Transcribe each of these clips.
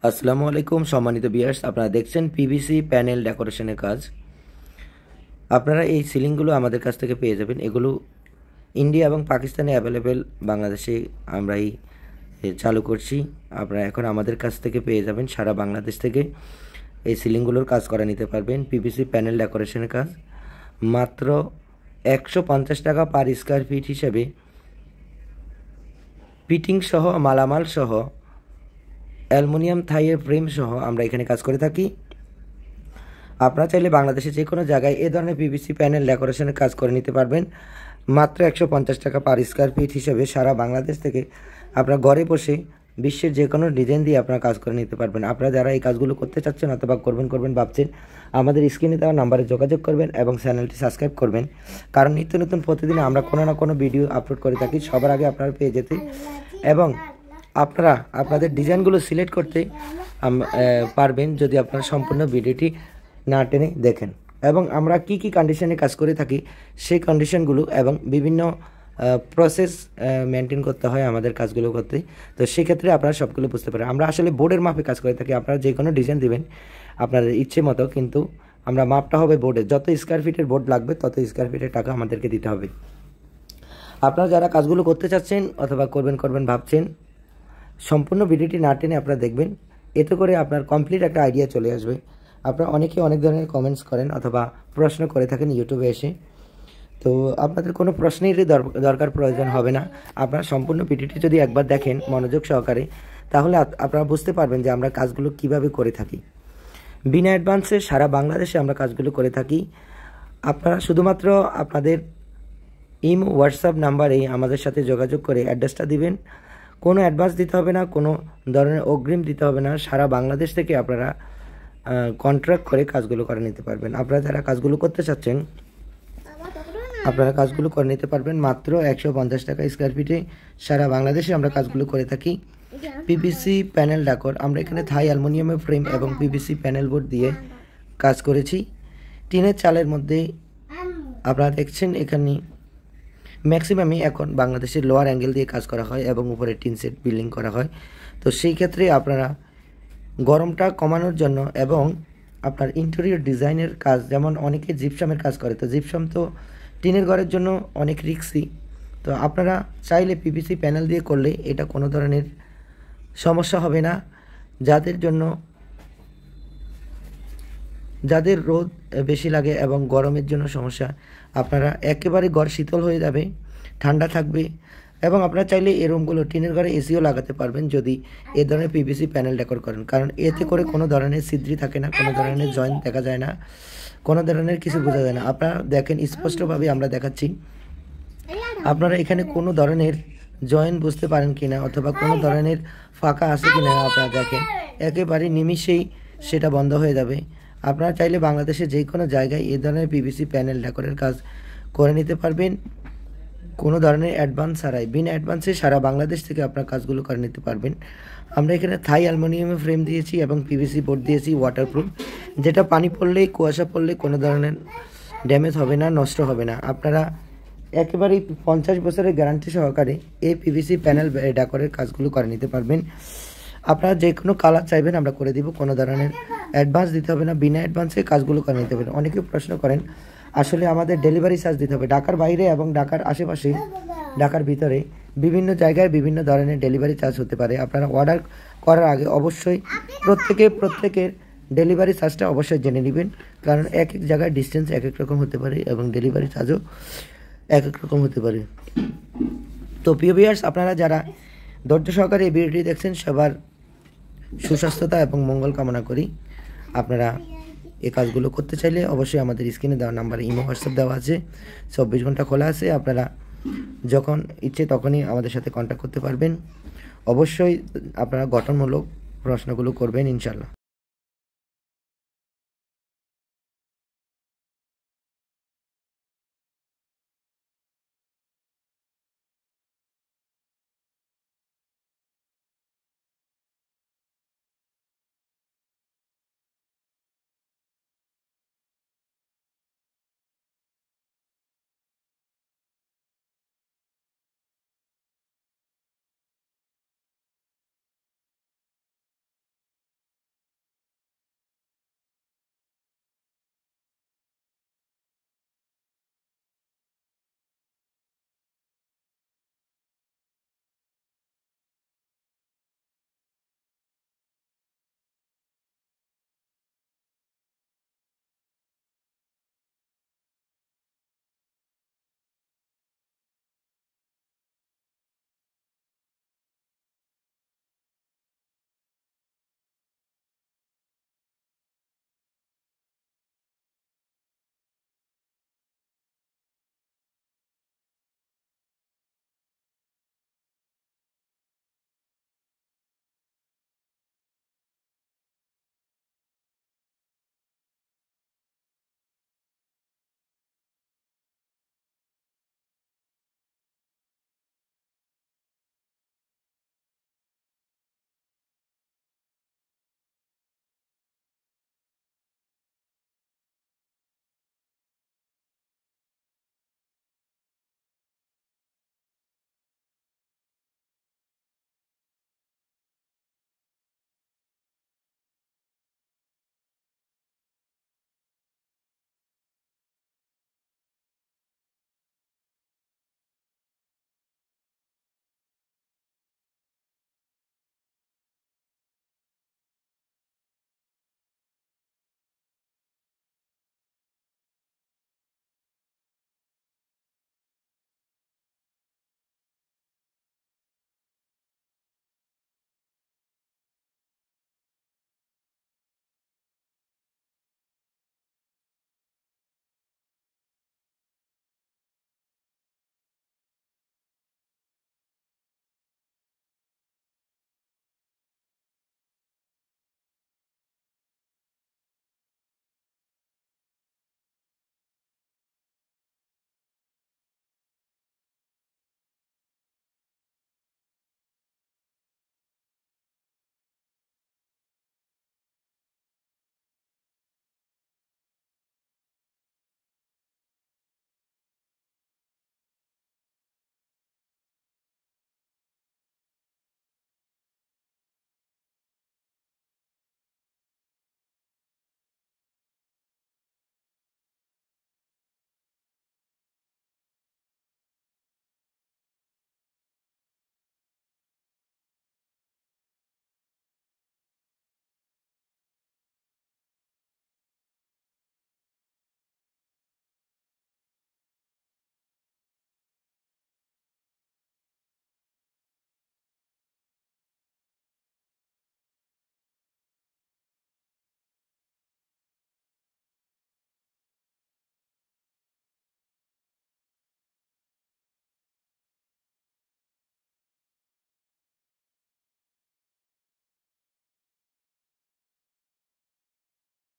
আসসালামু আলাইকুম সম্মানিত ভিউয়ার্স, আপনারা দেখছেন পিভিসি প্যানেল ডেকোরেশনের কাজ। আপনারা এই সিলিংগুলো আমাদের কাছ থেকে পেয়ে যাবেন। এগুলো ইন্ডিয়া এবং পাকিস্তানে অ্যাভেলেবেল, বাংলাদেশে আমরাই চালু করছি। আপনারা এখন আমাদের কাছ থেকে পেয়ে যাবেন সারা বাংলাদেশ থেকে এই সিলিংগুলোর কাজ করা নিতে পারবেন। পিভিসি প্যানেল ডেকোরেশনের কাজ মাত্র 150 টাকা পার স্কোয়ার ফিট হিসেবে ফিটিং সহ, মালামাল সহ, অ্যালুমিনিয়াম থাইয়ের ফ্রেম সহ আমরা এখানে কাজ করে থাকি। আপনারা চাইলে বাংলাদেশে যে কোনো জায়গায় এ ধরনের পিভিসি প্যানেল ডেকোরেশনের কাজ করে নিতে পারবেন মাত্র 150 টাকা পার স্কোয়ার ফিট হিসেবে। সারা বাংলাদেশ থেকে আপনারা ঘরে বসে বিশ্বের যে কোনো ডিজাইন দিয়ে আপনারা কাজ করে নিতে পারবেন। আপনারা যারা এই কাজগুলো করতে চাচ্ছেন অথবা করবেন ভাবছেন, আমাদের স্ক্রিনে দেওয়া নাম্বারে যোগাযোগ করবেন এবং চ্যানেলটি সাবস্ক্রাইব করবেন, কারণ নিত্য নতুন প্রতিদিন আমরা কোনো না কোনো ভিডিও আপলোড করে থাকি সবার আগে আপনারা পেয়ে যেতে, এবং আপনারা আপনাদের ডিজাইনগুলো সিলেক্ট করতে পারবেন যদি আপনারা সম্পূর্ণ ভিডিওটি না টেনে দেখেন। এবং আমরা কি কি কন্ডিশনে কাজ করে থাকি সেই কন্ডিশনগুলো এবং বিভিন্ন প্রসেস মেনটেন করতে হয় আমাদের কাজগুলো করতে, তো সেক্ষেত্রে আপনারা সবগুলো বুঝতে পারেন। আমরা আসলে বোর্ডের মাপে কাজ করে থাকি। আপনারা যে কোনো ডিজাইন দেবেন আপনাদের ইচ্ছে মতো, কিন্তু আমরা মাপটা হবে বোর্ডে। যত স্কোয়ার ফিটের বোর্ড লাগবে তত স্কোয়ার ফিটের টাকা আমাদেরকে দিতে হবে। আপনারা যারা কাজগুলো করতে চাচ্ছেন অথবা করবেন ভাবছেন, সম্পূর্ণ ভিডিওটি না টেনে আপনারা দেখবেন, এতে করে আপনার কমপ্লিট একটা আইডিয়া চলে আসবে। আপনারা অনেকেই অনেক ধরনের কমেন্টস করেন অথবা প্রশ্ন করে থাকেন ইউটিউবে এসে, তো আপনাদের কোনো প্রশ্নেরই দরকার প্রয়োজন হবে না। আপনারা সম্পূর্ণ ভিডিওটি যদি একবার দেখেন মনোযোগ সহকারে, তাহলে আপনারা বুঝতে পারবেন যে আমরা কাজগুলো কিভাবে করে থাকি। বিনা অ্যাডভান্সে সারা বাংলাদেশে আমরা কাজগুলো করে থাকি। আপনারা শুধুমাত্র আপনাদের ইমো হোয়াটসঅ্যাপ নাম্বারে আমাদের সাথে যোগাযোগ করে অ্যাড্রেসটা দিবেন। কোনো অ্যাডভান্স দিতে হবে না, কোনো ধরনের অগ্রিম দিতে হবে না। সারা বাংলাদেশ থেকে আপনারা কন্ট্রাক্ট করে কাজগুলো করে নিতে পারবেন। আপনারা যারা কাজগুলো করতে চাচ্ছেন আপনারা কাজগুলো করে নিতে পারবেন মাত্র 150 টাকা স্কোয়ার ফিটে। সারা বাংলাদেশে আমরা কাজগুলো করে থাকি। পিভিসি প্যানেল ডেকোর, আমরা এখানে থাই অ্যালুমিনিয়ামের ফ্রেম এবং পিভিসি প্যানেল বোর্ড দিয়ে কাজ করেছি। টিনের চালের মধ্যে আপনারা দেখছেন এখানে ম্যাক্সিমামই এখন বাংলাদেশের লোয়ার অ্যাঙ্গেল দিয়ে কাজ করা হয় এবং উপরে টিন সেট বিল্ডিং করা হয়। তো সেই ক্ষেত্রে আপনারা গরমটা কমানোর জন্য এবং আপনার ইন্টেরিয়র ডিজাইনের কাজ, যেমন অনেকে জিপসামের কাজ করে, তো জিপসাম তো টিনের ঘরের জন্য অনেক রিস্কি। তো আপনারা চাইলে পিভিসি প্যানেল দিয়ে করলে এটা কোনো ধরনের সমস্যা হবে না। যাদের রোদ বেশি লাগে এবং গরমের জন্য সমস্যা, আপনারা একেবারে ঘর শীতল হয়ে যাবে, ঠান্ডা থাকবে। এবং আপনারা চাইলে এই রুমগুলো টিনের ঘরে এসিও লাগাতে পারবেন যদি এ ধরনের পিভিসি প্যানেল ডেকোর করেন, কারণ এতে করে কোনো ধরনের ছিদ্রি থাকে না, কোনো ধরনের জয়েন্ট দেখা যায় না, কোনো ধরনের কিছু বোঝা যায় না। আপনারা দেখেন স্পষ্টভাবে আমরা দেখাচ্ছি, আপনারা এখানে কোনো ধরনের জয়েন্ট বুঝতে পারেন কিনা অথবা কোনো ধরনের ফাঁকা আছে কিনা আপনারা দেখেন, একেবারে নিমিষেই সেটা বন্ধ হয়ে যাবে। আপনারা চাইলে বাংলাদেশে যে কোনো জায়গায় এ ধরনের পিভিসি প্যানেল ডেকোরের কাজ করে নিতে পারবেন কোনো ধরনের অ্যাডভান্স ছাড়াই। বিনা অ্যাডভান্সে সারা বাংলাদেশ থেকে আপনার কাজগুলো করে নিতে পারবেন। আমরা এখানে থাই অ্যালুমিনিয়ামের ফ্রেম দিয়েছি এবং পিভিসি বোর্ড দিয়েছি ওয়াটারপ্রুফ, যেটা পানি পড়লেই কুয়াশা পড়লে কোনো ধরনের ড্যামেজ হবে না, নষ্ট হবে না। আপনারা একেবারেই 50 বছরের গ্যারান্টি সহকারে এই পিভিসি প্যানেল ডেকোরের কাজগুলো করে নিতে পারবেন। আপনারা যে কোনো কালার চাইবেন আমরা করে দিব, কোনো ধরনের অ্যাডভান্স দিতে হবে না, বিনা অ্যাডভান্সে কাজগুলো করে নিতে পারবেন। অনেকে প্রশ্ন করেন, আসলে আমাদের ডেলিভারি চার্জ দিতে হবে। ঢাকার বাইরে এবং ঢাকার আশেপাশে, ঢাকার ভিতরে বিভিন্ন জায়গায় বিভিন্ন ধরনের ডেলিভারি চার্জ হতে পারে। আপনারা অর্ডার করার আগে অবশ্যই প্রত্যেকের ডেলিভারি চার্জটা অবশ্যই জেনে নেবেন, কারণ এক এক জায়গায় ডিস্টেন্স এক এক রকম হতে পারে এবং ডেলিভারি চার্জও এক এক রকম হতে পারে। তো প্রিয় ভিউয়ার্স, আপনারা যারা ধৈর্য সহকারে এই ভিডিওটি দেখছেন সবার সুস্বাস্থ্যতা এবং মঙ্গল কামনা করি। আপনারা এই কাজগুলো করতে চাইলে অবশ্যই আমাদের স্ক্রিনে দেওয়া নাম্বারে ইমো হোয়াটসঅ্যাপ দেওয়া আছে, 24 ঘন্টা খোলা আছে। আপনারা যখন ইচ্ছে তখনই আমাদের সাথে কন্ট্যাক্ট করতে পারবেন। অবশ্যই আপনারা গঠনমূলক প্রশ্নগুলো করবেন ইনশাল্লাহ।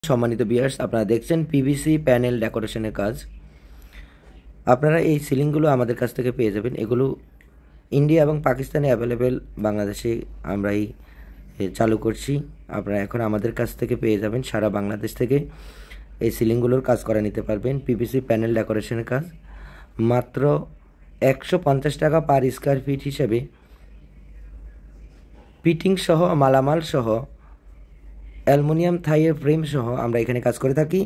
সম্মানিত ভিউয়ার্স, আপনারা দেখছেন পিভিসি প্যানেল ডেকোরেশনের কাজ। আপনারা এই সিলিংগুলো আমাদের কাছ থেকে পেয়ে যাবেন। এগুলো ইন্ডিয়া এবং পাকিস্তানে অ্যাভেলেবেল, বাংলাদেশে আমরাই চালু করছি। আপনারা এখন আমাদের কাছ থেকে পেয়ে যাবেন। সারা বাংলাদেশ থেকে এই সিলিংগুলোর কাজ করে নিতে পারবেন। পিভিসি প্যানেল ডেকোরেশনের কাজ মাত্র 150 টাকা পার স্কোয়ার ফিট হিসেবে, ফিটিং সহ, মালামাল সহ, অ্যালুমিনিয়াম থাইয়ের ফ্রেম সহ আমরা এখানে কাজ করে থাকি।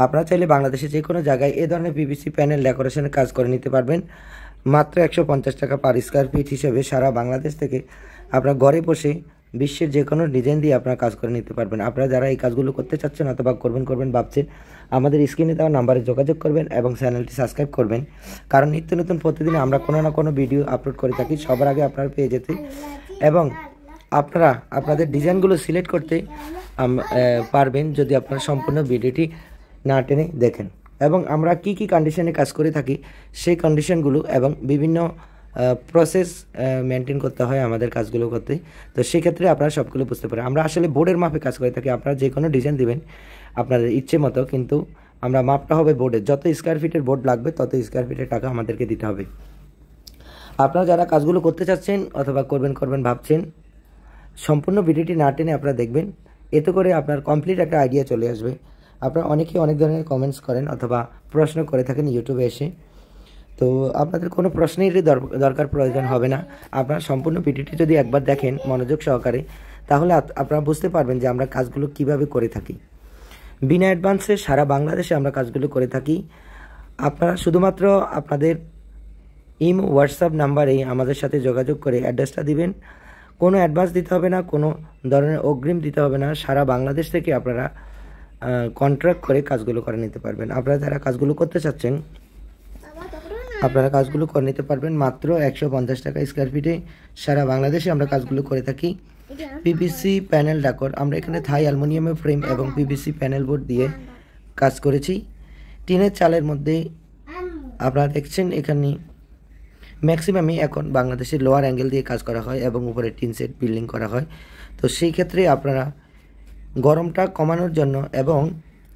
আপনারা চাইলে বাংলাদেশে যে কোনো জায়গায় এ ধরনের পিভিসি প্যানেল ডেকোরেশনের কাজ করে নিতে পারবেন মাত্র 150 টাকা পার স্কোয়ার ফিট হিসেবে। সারা বাংলাদেশ থেকে আপনারা ঘরে বসে বিশ্বের যে কোনো ডিজাইন দিয়ে আপনারা কাজ করে নিতে পারবেন। আপনারা যারা এই কাজগুলো করতে চাচ্ছেন অথবা করবেন ভাবছেন, আমাদের স্ক্রিনে দেওয়া নাম্বারে যোগাযোগ করবেন এবং চ্যানেলটি সাবস্ক্রাইব করবেন, কারণ নিত্য নতুন প্রতিদিন আমরা কোনো না কোনো ভিডিও আপলোড করে থাকি সবার আগে আপনারা পেয়ে যেতে, এবং আপনারা আপনাদের ডিজাইনগুলো সিলেক্ট করতে পারবেন যদি আপনারা সম্পূর্ণ ভিডিওটি না টেনে দেখেন। এবং আমরা কি কি কন্ডিশনে কাজ করে থাকি সেই কন্ডিশনগুলো এবং বিভিন্ন প্রসেস মেনটেন করতে হয় আমাদের কাজগুলো করতে, তো সেক্ষেত্রে আপনারা সবগুলো বুঝতে পারেন। আমরা আসলে বোর্ডের মাপে কাজ করে থাকি। আপনারা যে কোনো ডিজাইন দিবেন আপনাদের ইচ্ছে মতো, কিন্তু আমরা মাপটা হবে বোর্ডের। যত স্কোয়ার ফিটের বোর্ড লাগবে তত স্কোয়ার ফিটের টাকা আমাদেরকে দিতে হবে। আপনারা যারা কাজগুলো করতে চাচ্ছেন অথবা করবেন ভাবছেন, সম্পূর্ণ ভিডিওটি না টেনে আপনারা দেখবেন, এতে করে আপনার কমপ্লিট একটা আইডিয়া চলে আসবে। আপনারা অনেকেই অনেক ধরনের কমেন্টস করেন অথবা প্রশ্ন করে থাকেন ইউটিউবে এসে, তো আপনাদের কোনো প্রশ্নেরই দরকার প্রয়োজন হবে না। আপনারা সম্পূর্ণ ভিডিওটি যদি একবার দেখেন মনোযোগ সহকারে, তাহলে আপনারা বুঝতে পারবেন যে আমরা কাজগুলো কিভাবে করে থাকি। বিনা অ্যাডভান্সে সারা বাংলাদেশে আমরা কাজগুলো করে থাকি। আপনারা শুধুমাত্র আপনাদের ইমো হোয়াটসঅ্যাপ নাম্বারেই আমাদের সাথে যোগাযোগ করে অ্যাড্রেসটা দিবেন। কোনো অ্যাডভান্স দিতে হবে না, কোনো ধরনের অগ্রিম দিতে হবে না। সারা বাংলাদেশ থেকে আপনারা কন্ট্রাক্ট করে কাজগুলো করে নিতে পারবেন। আপনারা যারা কাজগুলো করতে চাচ্ছেন আপনারা কাজগুলো করে নিতে পারবেন মাত্র 150 টাকা স্কোয়ার ফিটে। সারা বাংলাদেশে আমরা কাজগুলো করে থাকি। পিভিসি প্যানেল ডেকোর, আমরা এখানে থাই অ্যালুমিনিয়ামের ফ্রেম এবং পিভিসি প্যানেল বোর্ড দিয়ে কাজ করেছি। টিনের চালের মধ্যে আপনারা দেখছেন এখানে ম্যাক্সিমামই এখন বাংলাদেশের লোয়ার অ্যাঙ্গেল দিয়ে কাজ করা হয় এবং উপরে টিন সেট বিল্ডিং করা হয়। তো সেই ক্ষেত্রে আপনারা গরমটা কমানোর জন্য এবং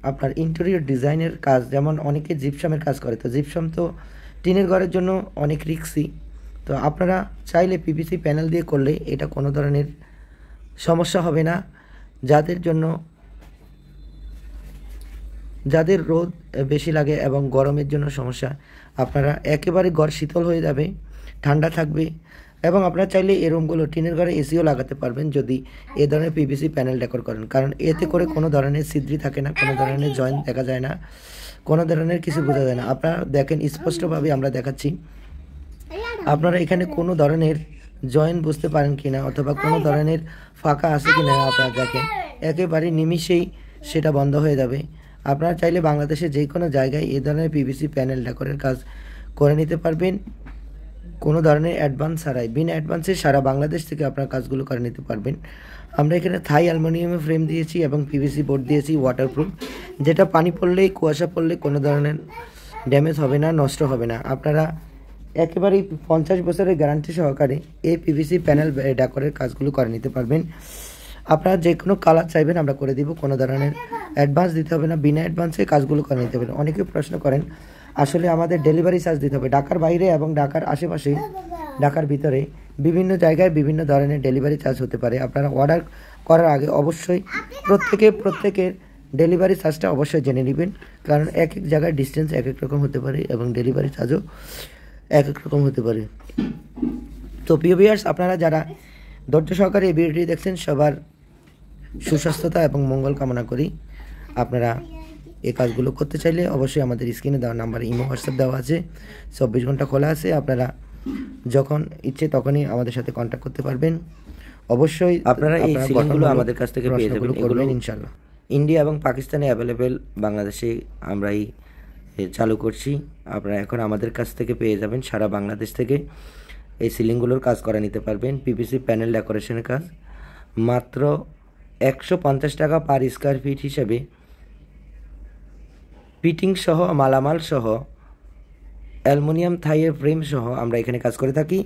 আপনার ইন্টেরিয়র ডিজাইনের কাজ, যেমন অনেকে জিপসামের কাজ করে, তো জিপসাম তো টিনের ঘরের জন্য অনেক রিস্কি। তো আপনারা চাইলে পিভিসি প্যানেল দিয়ে করলে এটা কোনো ধরনের সমস্যা হবে না। যাদের রোদ বেশি লাগে এবং গরমের জন্য সমস্যা, আপনারা একেবারে ঘর শীতল হয়ে যাবে, ঠান্ডা থাকবে। এবং আপনারা চাইলে এই রুমগুলো টিনের ঘরে এসিও লাগাতে পারবেন যদি এ ধরনের পিভিসি প্যানেল ডেকোর করেন, কারণ এতে করে কোনো ধরনের ছিদ্রি থাকে না, কোনো ধরনের জয়েন্ট দেখা যায় না, কোনো ধরনের কিছু বোঝা যায় না। আপনারা দেখেন স্পষ্টভাবে আমরা দেখাচ্ছি, আপনারা এখানে কোনো ধরনের জয়েন্ট বুঝতে পারেন কিনা অথবা কোনো ধরনের ফাঁকা আছে কিনা আপনারা দেখেন, একেবারে নিমিষেই সেটা বন্ধ হয়ে যাবে। আপনারা চাইলে বাংলাদেশে যে কোনো জায়গায় এই ধরনের পিভিসি প্যানেল ডেকোরের কাজ করে নিতে পারবেন কোনো ধরনের অ্যাডভান্স ছাড়াই। বিনা অ্যাডভান্সে সারা বাংলাদেশ থেকে আপনারা কাজগুলো করে নিতে পারবেন। আমরা এখানে থাই অ্যালুমিনিয়ামের ফ্রেম দিয়েছি এবং পিভিসি বোর্ড দিয়েছি ওয়াটারপ্রুফ, যেটা পানি পড়লে, কুয়াশা পড়লে কোনো ধরনের ড্যামেজ হবে না, নষ্ট হবে না। আপনারা একেবারেই 50 বছরের গ্যারান্টি সহকারে এই পিভিসি প্যানেল ডেকোরের কাজগুলো করে নিতে পারবেন। আপনারা যে কোনো কালার চাইবেন আমরা করে দিব, কোনো ধরনের অ্যাডভান্স দিতে হবে না, বিনা অ্যাডভান্সে কাজগুলো করে নিতে পারবেন। অনেকে প্রশ্ন করেন, আসলে আমাদের ডেলিভারি চার্জ দিতে হবে। ঢাকার বাইরে এবং ঢাকার আশেপাশে, ঢাকার ভিতরে বিভিন্ন জায়গায় বিভিন্ন ধরনের ডেলিভারি চার্জ হতে পারে। আপনারা অর্ডার করার আগে অবশ্যই প্রত্যেকের ডেলিভারি চার্জটা অবশ্যই জেনে নেবেন, কারণ এক এক জায়গায় ডিস্টেন্স এক এক রকম হতে পারে এবং ডেলিভারি চার্জও এক এক রকম হতে পারে। তো প্রিয় ভিউয়ার্স, আপনারা যারা ধৈর্য সহকারে এই ভিডিওটি দেখছেন সবার সুস্বাস্থ্যতা এবং মঙ্গল কামনা করি। আপনারা এই কাজগুলো করতে চাইলে অবশ্যই আমাদের স্ক্রিনে দেওয়া নাম্বারে ইমো হোয়াটসঅ্যাপ দেওয়া আছে, 24 ঘন্টা খোলা আছে। আপনারা যখন ইচ্ছে তখনই আমাদের সাথে কন্ট্যাক্ট করতে পারবেন। অবশ্যই আপনারা এই সিলিংগুলো আমাদের কাছ থেকে পেয়ে যাবেন করবেন ইনশাআল্লাহ। ইন্ডিয়া এবং পাকিস্তানে অ্যাভেলেবেল, বাংলাদেশে আমরাই চালু করছি। আপনারা এখন আমাদের কাছ থেকে পেয়ে যাবেন। সারা বাংলাদেশ থেকে এই সিলিংগুলোর কাজ করে নিতে পারবেন। পিভিসি প্যানেল ডেকোরেশনের কাজ মাত্র 150 টাকা পার স্কোয়ার ফিট হিসেবে, ফিটিং সহ, মালামাল সহ, অ্যালুমিনিয়াম থাইয়ের ফ্রেম সহ আমরা এখানে কাজ করে থাকি।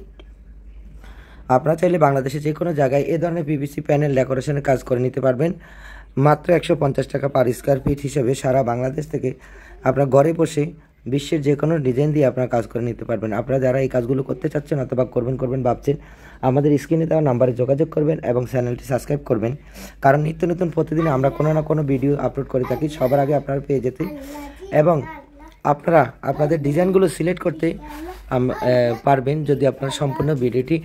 আপনারা চাইলে বাংলাদেশে যে কোনো জায়গায় এ ধরনের পিভিসি প্যানেল ডেকোরেশনের কাজ করে নিতে পারবেন মাত্র 150 টাকা পার স্কোয়ার ফিট হিসেবে সারা বাংলাদেশ থেকে আপনার ঘরে বসে বিশ্বের যে কোনো ডিজাইন দিয়ে আপনার কাজ করে নিতে পারবেন। আপনারা যারা এই কাজগুলো করতে চাচ্ছেন অথবা করবেন ভাবছেন, আমাদের স্ক্রিনে দেওয়া নাম্বারে যোগাযোগ করবেন এবং চ্যানেলটি সাবস্ক্রাইব করবেন, কারণ নিত্য নতুন প্রতিদিন আমরা কোনো না কোনো ভিডিও আপলোড করে থাকি সবার আগে আপনারা পেয়ে যেতে, এবং আপনারা আপনাদের ডিজাইনগুলো সিলেক্ট করতে পারবেন যদি আপনারা সম্পূর্ণ ভিডিওটি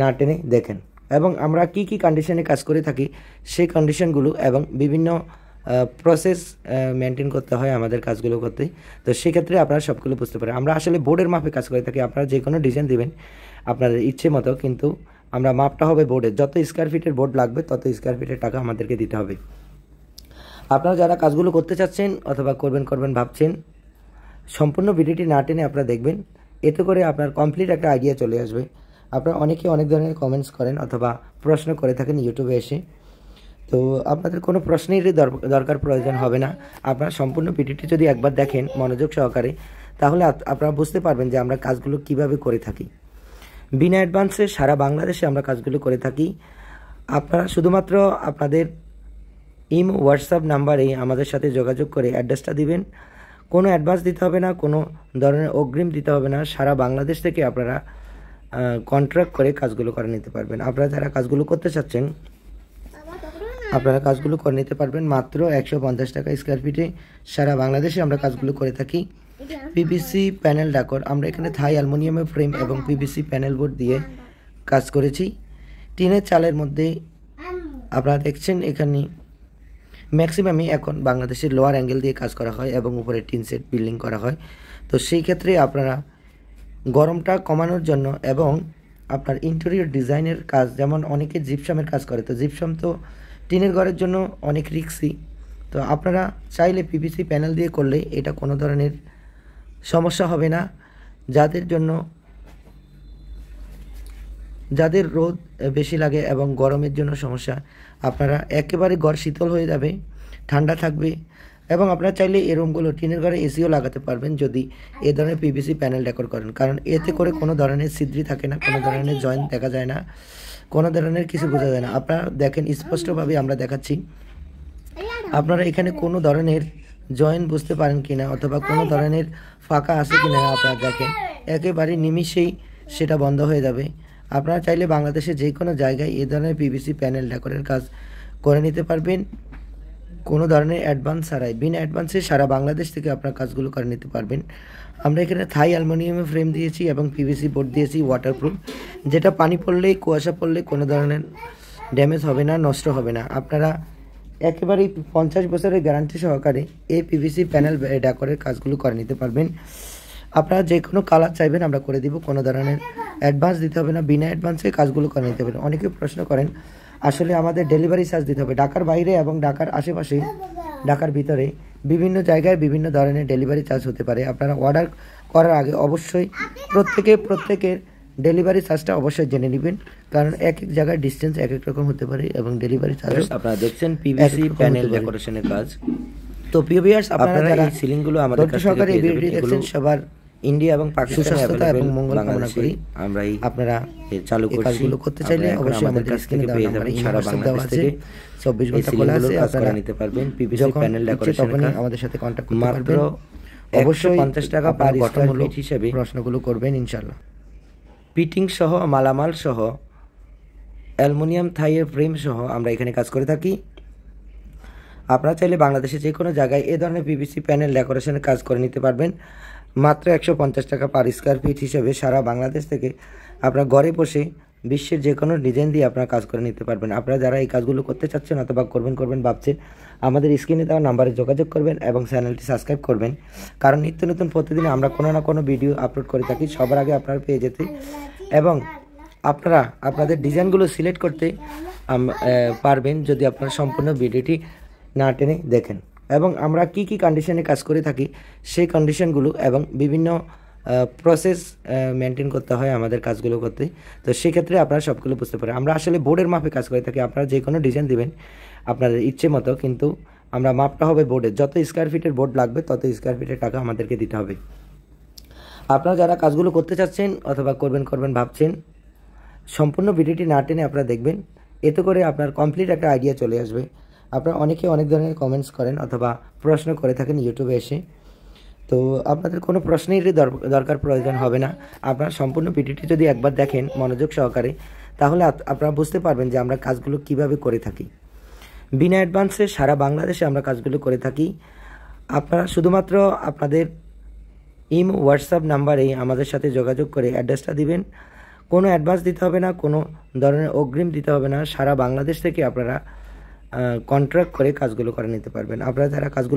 না টেনে দেখেন। এবং আমরা কি কি কন্ডিশনে কাজ করে থাকি সেই কন্ডিশনগুলো এবং বিভিন্ন প্রসেস মেনটেন করতে হয় আমাদের কাজগুলো করতে, তো সেক্ষেত্রে আপনারা সবগুলো বুঝতে পারেন। আমরা আসলে বোর্ডের মাপে কাজ করে থাকি। আপনারা যে কোনো ডিজাইন দেবেন আপনাদের ইচ্ছে মতো, কিন্তু আমরা মাপটা হবে বোর্ডের। যত স্কোয়ার ফিটের বোর্ড লাগবে তত স্কোয়ার ফিটের টাকা আমাদেরকে দিতে হবে। আপনারা যারা কাজগুলো করতে চাচ্ছেন অথবা করবেন ভাবছেন, সম্পূর্ণ ভিডিওটি না টেনে আপনারা দেখবেন, এতে করে আপনার কমপ্লিট একটা আইডিয়া চলে আসবে। আপনারা অনেকে অনেক ধরনের কমেন্টস করেন অথবা প্রশ্ন করে থাকেন ইউটিউবে এসে, তো আপনাদের কোনো প্রশ্নেরই দরকার প্রয়োজন হবে না। আপনারা সম্পূর্ণ ভিডিওটি যদি একবার দেখেন মনোযোগ সহকারে, তাহলে আপনারা বুঝতে পারবেন যে আমরা কাজগুলো কিভাবে করে থাকি। বিনা অ্যাডভান্সে সারা বাংলাদেশে আমরা কাজগুলো করে থাকি। আপনারা শুধুমাত্র আপনাদের ইমো হোয়াটসঅ্যাপ নাম্বারে আমাদের সাথে যোগাযোগ করে অ্যাড্রেসটা দিবেন। কোনো অ্যাডভান্স দিতে হবে না, কোনো ধরনের অগ্রিম দিতে হবে না। সারা বাংলাদেশ থেকে আপনারা কন্ট্রাক্ট করে কাজগুলো করে নিতে পারবেন। আপনারা যারা কাজগুলো করতে চাচ্ছেন আপনারা কাজগুলো করে নিতে পারবেন মাত্র 150 টাকা স্কোয়ার ফিটে। সারা বাংলাদেশে আমরা কাজগুলো করে থাকি। পিভিসি প্যানেল ডেকর, আমরা এখানে থাই অ্যালুমিনিয়ামের ফ্রেম এবং পিভিসি প্যানেল বোর্ড দিয়ে কাজ করেছি। টিনের চালের মধ্যে আপনারা দেখছেন এখানে ম্যাক্সিমামই এখন বাংলাদেশের লোয়ার অ্যাঙ্গেল দিয়ে কাজ করা হয় এবং উপরে টিন সেট বিল্ডিং করা হয়। তো সেই ক্ষেত্রে আপনারা গরমটা কমানোর জন্য এবং আপনার ইন্টেরিয়র ডিজাইনের কাজ, যেমন অনেকে জিপসামের কাজ করে, তো জিপসাম তো টিনের ঘরের জন্য অনেক রিস্কি। তো আপনারা চাইলে পিভিসি প্যানেল দিয়ে করলে এটা কোনো ধরনের সমস্যা হবে না। যাদের রোদ বেশি লাগে এবং গরমের জন্য সমস্যা, আপনারা একেবারে ঘর শীতল হয়ে যাবে, ঠান্ডা থাকবে। এবং আপনারা চাইলে এই রুমগুলো টিনের ঘরে এসিও লাগাতে পারবেন যদি এ ধরনের পিভিসি প্যানেল ডেকোর করেন, কারণ এতে করে কোনো ধরনের ছিদ্রি থাকে না, কোনো ধরনের জয়েন্ট দেখা যায় না, কোনো ধরনের কিছু বোঝা যায় না। আপনারা দেখেন স্পষ্টভাবে আমরা দেখাচ্ছি, আপনারা এখানে কোনো ধরনের জয়েন্ট বুঝতে পারেন কিনা অথবা কোনো ধরনের ফাঁকা আছে কিনা আপনারা দেখেন, একেবারে নিমিষেই সেটা বন্ধ হয়ে যাবে। আপনারা চাইলে বাংলাদেশে যে কোনো জায়গায় এই ধরনের পিভিসি প্যানেল ডেকোরের কাজ করে নিতে পারবেন কোনো ধরনের অ্যাডভান্স ছাড়াই। বিনা অ্যাডভান্সে সারা বাংলাদেশ থেকে আপনার কাজগুলো করে নিতে পারবেন। আমরা এখানে থাই অ্যালুমিনিয়ামের ফ্রেম দিয়েছি এবং পিভিসি বোর্ড দিয়েছি ওয়াটারপ্রুফ, যেটা পানি পড়লে কুয়াশা পড়লে কোনো ধরনের ড্যামেজ হবে না, নষ্ট হবে না। আপনারা একেবারেই 50 বছরের গ্যারান্টি সহকারে এই পিভিসি প্যানেল ডেকোরের কাজগুলো করে নিতে পারবেন। আপনারা যে কোনো কালার চাইবেন আমরা করে দিব, কোনো ধরনের অ্যাডভান্স দিতে হবে না, বিনা অ্যাডভান্সে কাজগুলো করে নিতে পারবেন। অনেকে প্রশ্ন করেন আসলে আমাদের ডেলিভারি চার্জ দিতে হবে। ঢাকার বাইরে এবং ঢাকার আশেপাশে, ঢাকার ভিতরে বিভিন্ন জায়গায় বিভিন্ন ধরনের ডেলিভারি চার্জ হতে পারে। আপনারা অর্ডার করার আগে অবশ্যই প্রত্যেকের ডেলিভারি চার্জটা অবশ্যই জেনে নেবেন, কারণ এক এক জায়গায় ডিস্টেন্স এক এক রকম হতে পারে এবং ডেলিভারি চার্জ। আপনারা দেখছেন পিভিসি প্যানেল ডেকোরেশনের কাজ। তো প্রিয় ভিউয়ার্স, আপনারা যারা সিলিংগুলো আমাদের কাছ থেকে এই ভিডিওটি দেখছেন সবার ইন্ডিয়া এবং পাকিস্তানে এবং মঙ্গল কামনা করি। আমরা এই আপনারা চালু করছি, কাজগুলো করতে চাইলে অবশ্যই আমাদের কাছ থেকে পেয়ে যাবেন। সারা বাংলাদেশ থেকে 24 ঘন্টা খোলা আছে, আপনারা নিতে পারবেন। পিভিসি প্যানেল ডেকোরেশন আমাদের সাথে কন্টাক্ট করতে পারবেন। অবশ্যই 50 টাকা পার স্কয়ার ফিট হিসেবে প্রশ্নগুলো করবেন ইনশাআল্লাহ। ফিটিং সহ, মালামাল সহ, অ্যালুমিনিয়াম থাইয়ের ফ্রেম সহ আমরা এখানে কাজ করে থাকি। আপনারা চাইলে বাংলাদেশে যে কোনো জায়গায় এই ধরনের পিভিসি প্যানেল ডেকোরেশনের কাজ করে নিতে পারবেন মাত্র 150 টাকা পার স্কোয়ার ফিট হিসেবে সারা বাংলাদেশ থেকে আপনার ঘরে বসে বিশ্বের যে কোনো ডিজাইন দিয়ে আপনারা কাজ করে নিতে পারবেন। আপনারা যারা এই কাজগুলো করতে চাচ্ছেন অথবা করবেন ভাবছেন, আমাদের স্ক্রিনে দেওয়া নাম্বারে যোগাযোগ করবেন এবং চ্যানেলটি সাবস্ক্রাইব করবেন, কারণ নিত্য নতুন প্রতিদিন আমরা কোনো না কোনো ভিডিও আপলোড করে থাকি সবার আগে আপনারা পেয়ে যেতে, এবং আপনারা আপনাদের ডিজাইনগুলো সিলেক্ট করতে পারবেন যদি আপনারা সম্পূর্ণ ভিডিওটি না টেনে দেখেন। এবং আমরা কি কি কন্ডিশনে কাজ করে থাকি সেই কন্ডিশনগুলো এবং বিভিন্ন প্রসেস মেনটেন করতে হয় আমাদের কাজগুলো করতে, তো সেক্ষেত্রে আপনারা সবগুলো বুঝতে পারেন। আমরা আসলে বোর্ডের মাপে কাজ করে থাকি। আপনারা যে কোনো ডিজাইন দেবেন আপনাদের ইচ্ছে মতো, কিন্তু আমরা মাপটা হবে বোর্ডের। যত স্কোয়ার ফিটের বোর্ড লাগবে তত স্কোয়ার ফিটের টাকা আমাদেরকে দিতে হবে। আপনারা যারা কাজগুলো করতে চাচ্ছেন অথবা করবেন ভাবছেন, সম্পূর্ণ ভিডিওটি না টেনে আপনারা দেখবেন, এতে করে আপনার কমপ্লিট একটা আইডিয়া চলে আসবে। আপনারা অনেকে অনেক ধরনের কমেন্টস করেন অথবা প্রশ্ন করে থাকেন ইউটিউবে এসে। তো আপনাদের কোনো প্রশ্নেরই দরকার প্রয়োজন হবে না। আপনারা সম্পূর্ণ ভিডিওটি যদি একবার দেখেন মনোযোগ সহকারে, তাহলে আপনারা বুঝতে পারবেন যে আমরা কাজগুলো কিভাবে করে থাকি। বিনা অ্যাডভান্সে সারা বাংলাদেশে আমরা কাজগুলো করে থাকি। আপনারা শুধুমাত্র আপনাদের ইমো হোয়াটসঅ্যাপ নাম্বারে আমাদের সাথে যোগাযোগ করে অ্যাড্রেসটা দিবেন। কোনো অ্যাডভান্স দিতে হবে না, কোনো ধরনের অগ্রিম দিতে হবে না। সারা বাংলাদেশ থেকে আপনারা কন্ট্রাক্ট করে কাজগুলো করে নিতে পারবেন। আপনারা যারা কাজগুলো